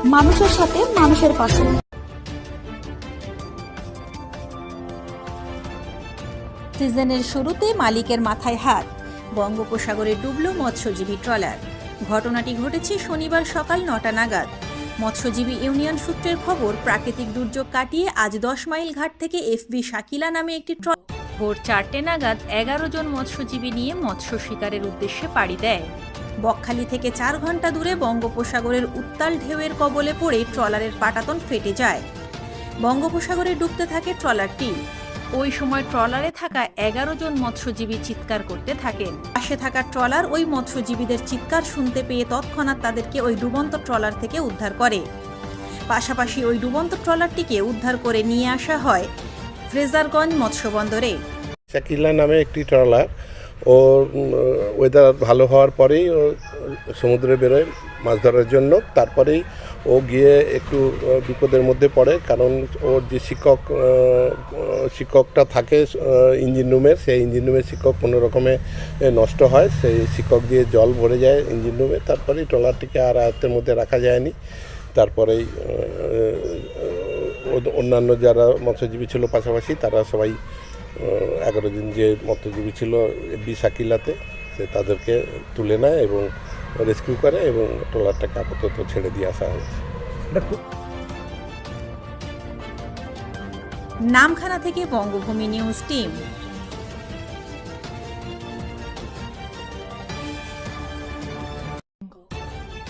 মানুষের সাথে মানুষের পাশে। সিজনের শুরুতে মালিকের মাথায় হাত, বঙ্গোপসাগরে ডুবল মৎস্যজীবী ট্রলার। ঘটনাটি ঘটেছে শনিবার সকাল ৯টা নাগাদ। মৎস্যজীবী ইউনিয়ন সূত্রের খবর, প্রাকৃতিক দুর্যোগ কাটিয়ে আজ ১০ মাইল ঘাট থেকে এফবি শাকিলা নামে একটি ট্রলার ভোর ৪টে নাগাদ ১১ জন মৎস্যজীবী নিয়ে মৎস্য শিকারের উদ্দেশ্যে পাড়ি দেয়। বকখালি থেকে ৪ ঘন্টা দূরে বঙ্গোপসাগরের উত্তাল ঢেউয়ের কবলে পড়ে ট্রলারের পাটাতন ফেটে যায়। বঙ্গোপসাগরে ডুবতে থাকে ট্রলারটি। ওই সময় ট্রলারে থাকা ১১ জন মৎস্যজীবী চিৎকার করতে থাকেন। পাশে থাকা ট্রলার ওই মৎস্যজীবীদের চিৎকার শুনতে পেয়ে তৎক্ষণাৎ তাদেরকে ওই ডুবন্ত ট্রলার থেকে উদ্ধার করে। পাশাপাশি ওই ডুবন্ত ট্রলারটিকে উদ্ধার করে নিয়ে আসা হয় ফ্রেজারগঞ্জ মৎস্যবন্দরে। শাকিলা নামে একটি ট্রলার, ওর ওয়েদার ভালো হওয়ার পরেই ও সমুদ্রে বেরোয় মাছ ধরার জন্য। তারপরেই ও গিয়ে একটু বিপদের মধ্যে পড়ে, কারণ ওর যে শিক্ষকটা থাকে ইঞ্জিন রুমের, সেই ইঞ্জিন রুমের শিক্ষক কোনো রকমে নষ্ট হয়। সেই শিক্ষক দিয়ে জল ভরে যায় ইঞ্জিন রুমে। তারপরেই ট্রলারটিকে আর আয়ত্তের মধ্যে রাখা যায়নি। তারপরেই অন্যান্য যারা মৎস্যজীবী ছিল পাশাপাশি, তারা সবাই ১১ জন যে মৎস্যজীবী ছিল এফবি শাকিলাতে, সে তাদেরকে তুলে নেয় এবং রেস্কিউ করে এবং ট্রলারটাকে আপাতত ছেড়ে দিয়ে আসা হয়েছে। নামখানা থেকে বঙ্গভূমি নিউজ টিম।